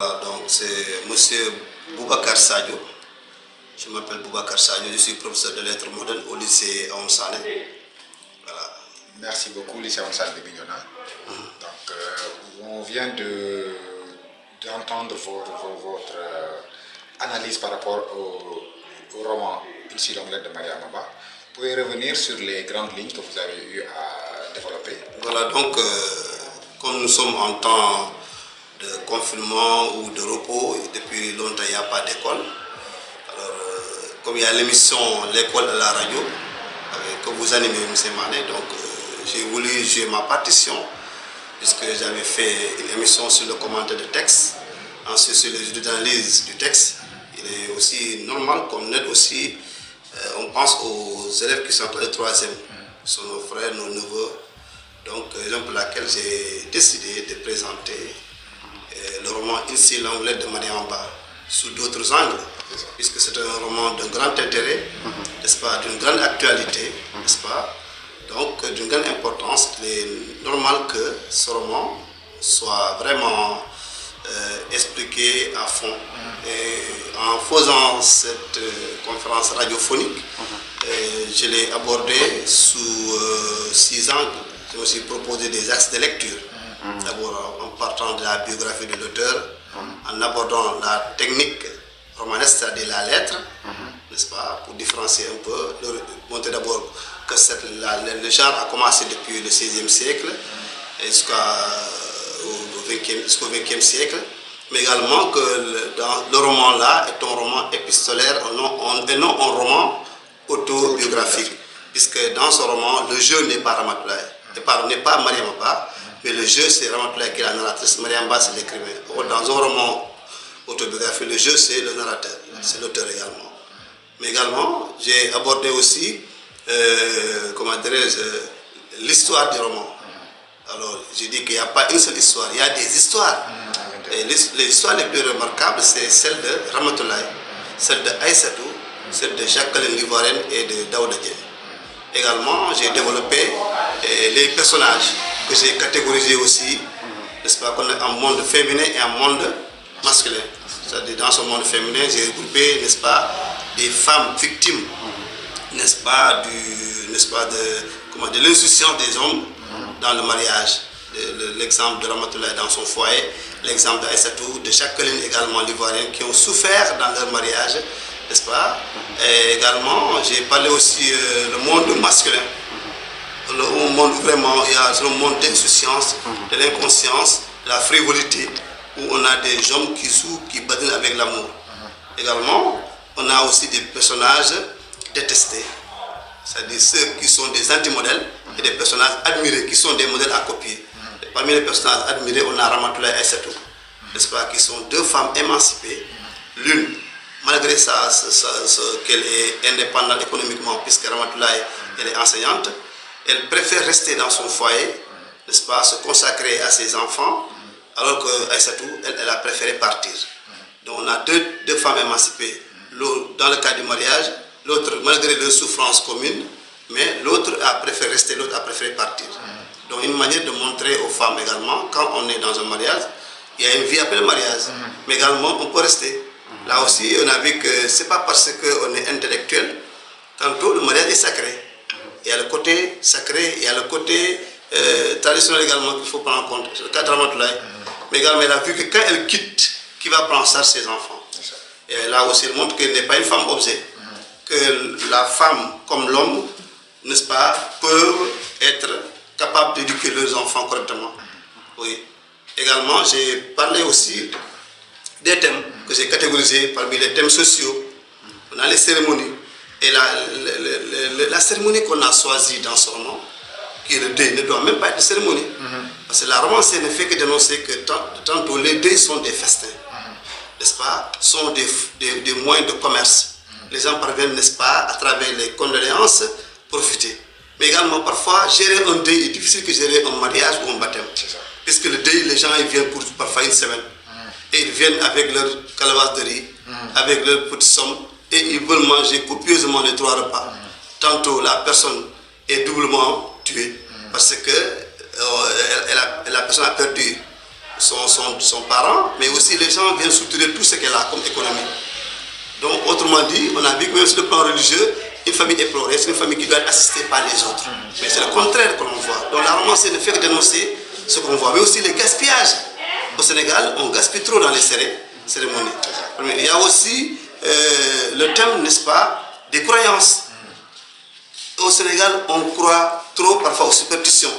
Donc c'est monsieur Boubacar Sadio. Je m'appelle Boubacar Sadio, je suis professeur de lettres modernes au lycée Aoun Sané. Voilà. Merci beaucoup, lycée Aoun Sané de Bignona. Donc, on vient d'entendre votre analyse par rapport au roman Ici l'omelette de Mariama Ba. Vous pouvez revenir sur les grandes lignes que vous avez eu à développer. Voilà, donc comme nous sommes en temps de confinement ou de repos, depuis longtemps il n'y a pas d'école. Alors, comme il y a l'émission L'école à la radio, que vous animez, M. Mané, donc j'ai voulu jouer ma partition, puisque j'avais fait une émission sur le commentaire de texte, ensuite sur les études d'analyse du texte. Il est aussi normal qu'on aide aussi, on pense aux élèves qui sont en troisième, qui sont nos frères, nos neveux. Donc, raison pour laquelle j'ai décidé de présenter le roman Ici l'omelette de Mariama Ba sous d'autres angles, puisque c'est un roman d'un grand intérêt, n'est-ce pas, d'une grande actualité, n'est-ce pas, donc d'une grande importance. Il est normal que ce roman soit vraiment expliqué à fond. Et en faisant cette conférence radiophonique, je l'ai abordé sous 6 angles. J'ai aussi proposé des axes de lecture. D'abord en partant de la biographie de l'auteur, en abordant la technique romanesque, c'est-à-dire la lettre, n'est-ce pas, pour différencier un peu, montrer d'abord que le genre a commencé depuis le XVIe siècle jusqu'au XXe siècle, mais également que le roman-là est un roman épistolaire et non un roman autobiographique, puisque dans ce roman, le jeu n'est pas Ramatoulaye, n'est pas Mariama Ba, mais le jeu c'est Ramatoulaye qui est la narratrice, Mariama Ba c'est l'écrivain. Dans un roman autobiographique, le jeu c'est le narrateur, c'est l'auteur également. Mais également, j'ai abordé aussi, l'histoire du roman. Alors, j'ai dit qu'il n'y a pas une seule histoire, il y a des histoires. Et les histoires les plus remarquables, c'est celle de Ramatoulaye, celle de Aïssatou, celle de Jacqueline l'Ivoirienne et de Daouda Dieng. Également, j'ai développé les personnages que j'ai catégorisés aussi, n'est-ce pas, qu'on a un monde féminin et un monde masculin. C'est-à-dire, dans ce monde féminin, j'ai regroupé, n'est-ce pas, des femmes victimes, n'est-ce pas, de l'insouciance des hommes dans le mariage. L'exemple de Ramatoulaye dans son foyer, l'exemple d'Aïssatou, de Jacqueline également l'Ivoirienne, qui ont souffert dans leur mariage, n'est-ce pas? Et également, j'ai parlé aussi le monde masculin. Le monde vraiment, il y a le monde d'insouciance, de l'inconscience, de la frivolité, où on a des hommes qui jouent, qui badinent avec l'amour. Également, on a aussi des personnages détestés, c'est-à-dire ceux qui sont des anti-modèles et des personnages admirés, qui sont des modèles à copier. Et parmi les personnages admirés, on a Ramatoulaye et Aïssatou, n'est-ce pas, qui sont deux femmes émancipées, l'une, malgré qu'elle est indépendante économiquement, puisque Ramatoulaye, elle est enseignante, elle préfère rester dans son foyer, n'est-ce pas, se consacrer à ses enfants, alors qu'Aïssatou, elle a préféré partir. Donc on a deux femmes émancipées. Dans le cas du mariage, l'autre, malgré leurs souffrances communes, mais l'autre a préféré rester, l'autre a préféré partir. Donc une manière de montrer aux femmes également, quand on est dans un mariage, il y a une vie après le mariage, mais également on peut rester. Là aussi, on a vu que ce n'est pas parce qu'on est intellectuel, tantôt le mariage est sacré. Il y a le côté sacré, il y a le côté traditionnel également qu'il faut prendre en compte. C'est le cas de Ramatoulaye. Mais également, elle a vu que quand elle quitte, qui va prendre ça ses enfants. Et là aussi, elle montre qu'elle n'est pas une femme objet. Que la femme, comme l'homme, n'est-ce pas, peuvent être capables d'éduquer leurs enfants correctement. Oui. Également, j'ai parlé aussi des thèmes que j'ai catégorisés parmi les thèmes sociaux. On a les cérémonies. Et la cérémonie qu'on a choisie dans ce roman, qui est le deuil, ne doit même pas être une cérémonie. Parce que la romance ne fait que dénoncer que tantôt les deuils sont des festins, n'est-ce pas, sont des moyens de commerce. Les gens parviennent, n'est-ce pas, à travers les condoléances, profiter. Mais également, parfois, gérer un deuil est difficile que gérer un mariage ou un baptême. Puisque le deuil, les gens ils viennent pour parfois une semaine. Et ils viennent avec leur calebasse de riz, avec leur petite somme, et ils veulent manger copieusement les 3 repas. Tantôt, la personne est doublement tuée, parce que la personne a perdu son parent, mais aussi les gens viennent soutenir tout ce qu'elle a comme économie. Donc, autrement dit, on a vu que même sur le plan religieux, une famille éplorée, c'est une famille qui doit être assistée par les autres. Mais c'est le contraire que l'on voit. Donc, la romance ne fait que dénoncer ce qu'on voit. Mais aussi les gaspillages. Au Sénégal, on gaspille trop dans les cérémonies. Il y a aussi le thème, n'est-ce pas, des croyances. Au Sénégal, on croit trop parfois aux superstitions.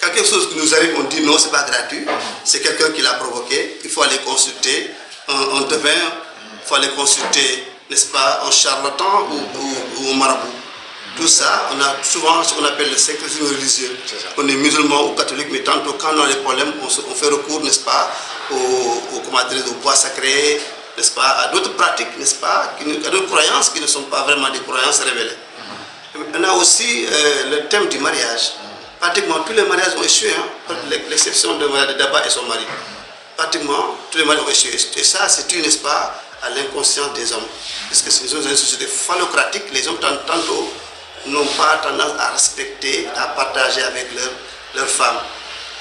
Quand quelque chose qui nous arrive, on dit non, c'est pas gratuit, c'est quelqu'un qui l'a provoqué, il faut aller consulter un devin, il faut aller consulter, n'est-ce pas, un charlatan ou un marabout. Tout ça, on a souvent ce qu'on appelle le syncrétisme religieux. On est musulman ou catholique, mais tantôt quand on a des problèmes, on fait recours, n'est-ce pas, au bois sacré, n'est-ce pas, à d'autres pratiques, n'est-ce pas, à d'autres croyances qui ne sont pas vraiment des croyances révélées. On a aussi le thème du mariage. Pratiquement tous les mariages ont échoué, hein, l'exception de Daba et son mari. Pratiquement tous les mariages ont échoué. Et ça, c'est dû, n'est-ce pas, à l'inconscience des hommes. Parce que c'est une société phallocratique, les hommes tantôt n'ont pas tendance à respecter, à partager avec leurs femmes.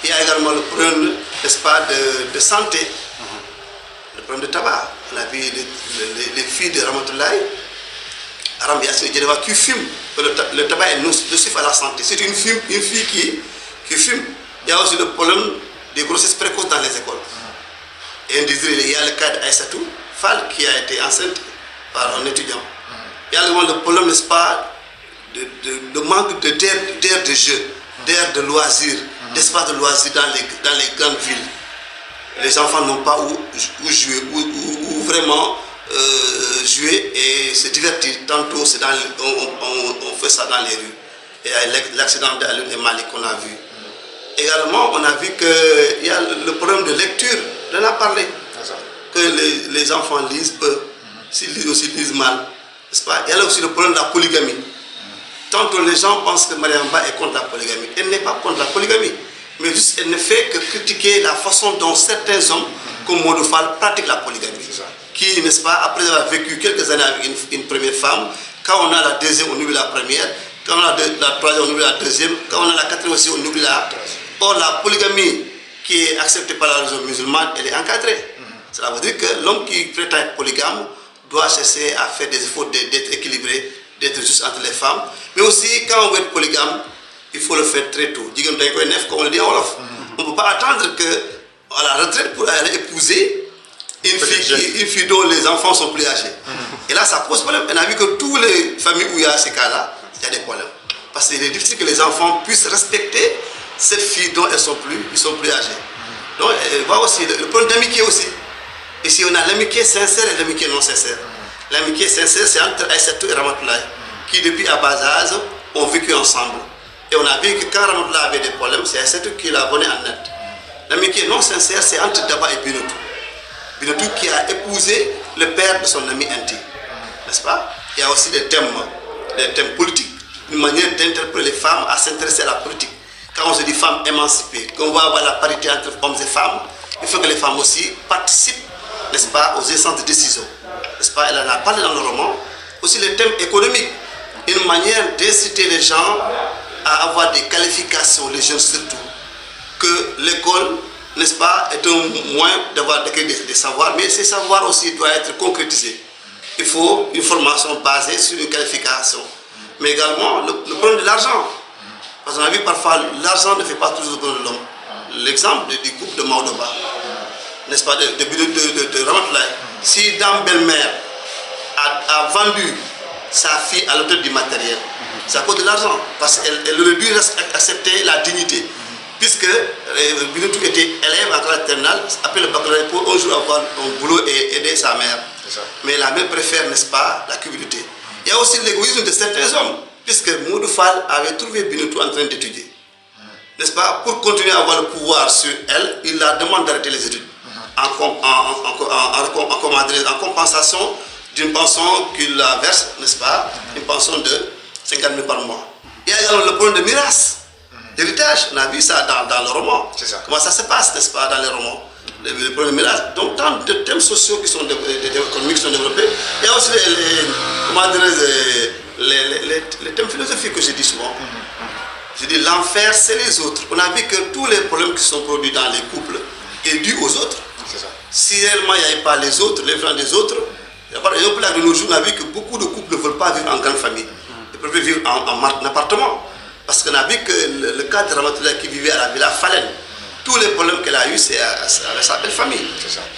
Il y a également le problème, n'est-ce pas, de santé, le problème de tabac. On a vu les filles de Ramatoulaye, Aram Yassine Djedeva, qui fument. Le tabac est nocif à la santé. C'est une fille qui fume. Il y a aussi le problème des grossesses précoces dans les écoles. Et il y a le cas d'Aïssatou Fall qui a été enceinte par un étudiant. Il y a le problème, n'est-ce pas, de manque d'air de jeu, d'air de loisirs, d'espace de loisirs dans les grandes villes. Les enfants n'ont pas où jouer, où vraiment jouer et se divertir. Tantôt, on fait ça dans les rues. Et l'accident d'Alun et Malik qu'on a vu. Également, on a vu qu'il y a le problème de lecture. On en a parlé. Que les enfants lisent peu, s'ils lisent aussi, lisent mal. N'est-ce pas? Il y a aussi le problème de la polygamie. Tantôt les gens pensent que Mariamba est contre la polygamie. Elle n'est pas contre la polygamie. Mais juste, elle ne fait que critiquer la façon dont certains hommes, comme Modou Fall, pratiquent la polygamie. Qui, n'est-ce pas, après avoir vécu quelques années avec une première femme, quand on a la deuxième, on oublie la première, quand on a la troisième, on oublie la deuxième, quand on a la quatrième aussi, on oublie la troisième. Or, la polygamie qui est acceptée par la religion musulmane, elle est encadrée. Cela veut dire que l'homme qui prétend être polygame doit chercher à faire des efforts d'être équilibré, d'être juste entre les femmes. Mais aussi, quand on veut être polygame, il faut le faire très tôt. Comme on le dit en Wolof. On ne peut pas attendre qu'à la retraite pour aller épouser une fille dont les enfants sont plus âgés. Et là, ça pose problème. On a vu que toutes les familles où il y a ces cas-là, il y a des problèmes. Parce qu'il est difficile que les enfants puissent respecter cette fille dont ils sont plus âgés. Donc, il va aussi le problème d'amitié aussi. Ici, on a l'amitié sincère et l'amitié non sincère. L'amitié sincère, c'est entre Aïssatou et Ramatoulaye, qui depuis à bas âge ont vécu ensemble. Et on a vu que quand Ramatoulaye avait des problèmes, c'est Aïssatou qui l'a venu en aide. L'amitié non sincère, c'est entre Daba et Binoutou. Binoutou qui a épousé le père de son ami intime. N'est-ce pas? Il y a aussi des thèmes politiques, une manière d'interpréter les femmes à s'intéresser à la politique. Quand on se dit femmes émancipées, qu'on va avoir la parité entre hommes et femmes, il faut que les femmes aussi participent, n'est-ce pas, aux instances de décision. N'est-ce pas? Elle en a parlé dans le roman. Aussi les thèmes économiques, une manière d'inciter les gens à avoir des qualifications, les jeunes surtout, que l'école, n'est-ce pas, est un moyen d'avoir des savoirs, mais ces savoirs aussi doivent être concrétisés. Il faut une formation basée sur une qualification. Mais également le problème de l'argent. Parce qu'on a vu parfois l'argent ne fait pas toujours le bonheur de l'homme. L'exemple du couple de Maodoba, n'est-ce pas, de Ramatoulaye. Si Dame Belle-Mère a vendu sa fille à l'auteur du matériel, c'est à cause de l'argent. Parce qu'elle aurait dû accepter la dignité. Puisque Binoutou était élève en classe terminale, après le baccalauréat, pour un jour avoir un boulot et aider sa mère. Mais la mère préfère, n'est-ce pas, la cupidité. Il y a aussi l'égoïsme de certains hommes, puisque Modou Fall avait trouvé Binoutou en train d'étudier. N'est-ce pas? Pour continuer à avoir le pouvoir sur elle, il la demande d'arrêter les études. En compensation d'une pension qu'il la verse, n'est-ce pas? Une pension de 50 000 par mois. Il y a également le problème de miras, d'héritage. On a vu ça dans le roman. Comment ça se passe, n'est-ce pas, dans les romans? Le problème de miras. Donc, tant de thèmes sociaux qui sont économiques qui sont développés. Il y a aussi les thèmes philosophiques que je dis souvent. Je dis l'enfer, c'est les autres. On a vu que tous les problèmes qui sont produits dans les couples, est due aux autres. C'est ça. Si réellement il n'y avait pas les autres, les gens des autres, par exemple, là, de nos jours, on a vu que beaucoup de couples ne veulent pas vivre en grande famille. Ils préfèrent vivre en appartement. Parce qu'on a vu que le cas de Ramatoulaye qui vivait à la Villa Falène, tous les problèmes qu'elle a eu, c'est avec sa belle famille.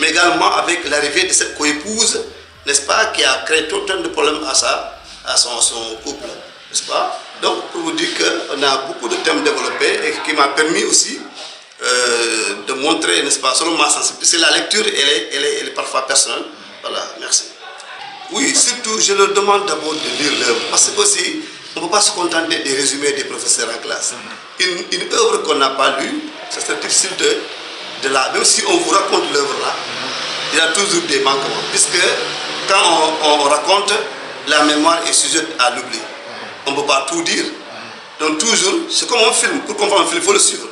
Mais également avec l'arrivée de cette coépouse, n'est-ce pas, qui a créé tout un de problèmes à son couple, n'est-ce pas? Donc, pour vous dire qu'on a beaucoup de thèmes développés et qui m'a permis aussi de montrer, n'est-ce pas, selon ma sensibilité. La lecture, elle est parfois personnelle. Voilà, merci. Oui, surtout, je leur demande d'abord de lire l'œuvre. Parce que aussi, on ne peut pas se contenter des résumés des professeurs en classe. Une œuvre qu'on n'a pas lue, ça serait difficile de la... Même si on vous raconte l'œuvre là, il y a toujours des manquements. Puisque quand on raconte, la mémoire est sujette à l'oubli. On ne peut pas tout dire. Donc toujours, c'est comme un film. Pour comprendre un film, il faut le suivre.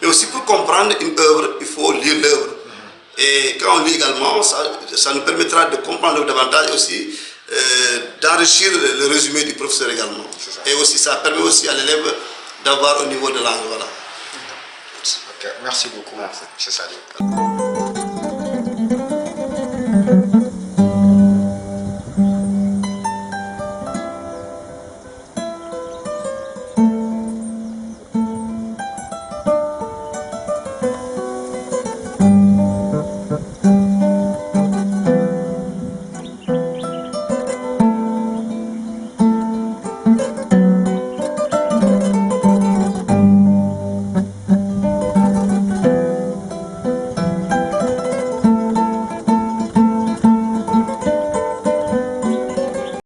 Mais aussi pour comprendre une œuvre, il faut lire l'œuvre. Et quand on lit également, ça nous permettra de comprendre davantage aussi, d'enrichir le résumé du professeur également. Et aussi, ça permet aussi à l'élève d'avoir au niveau de langue. Voilà. Ok, merci beaucoup, M. Sadio.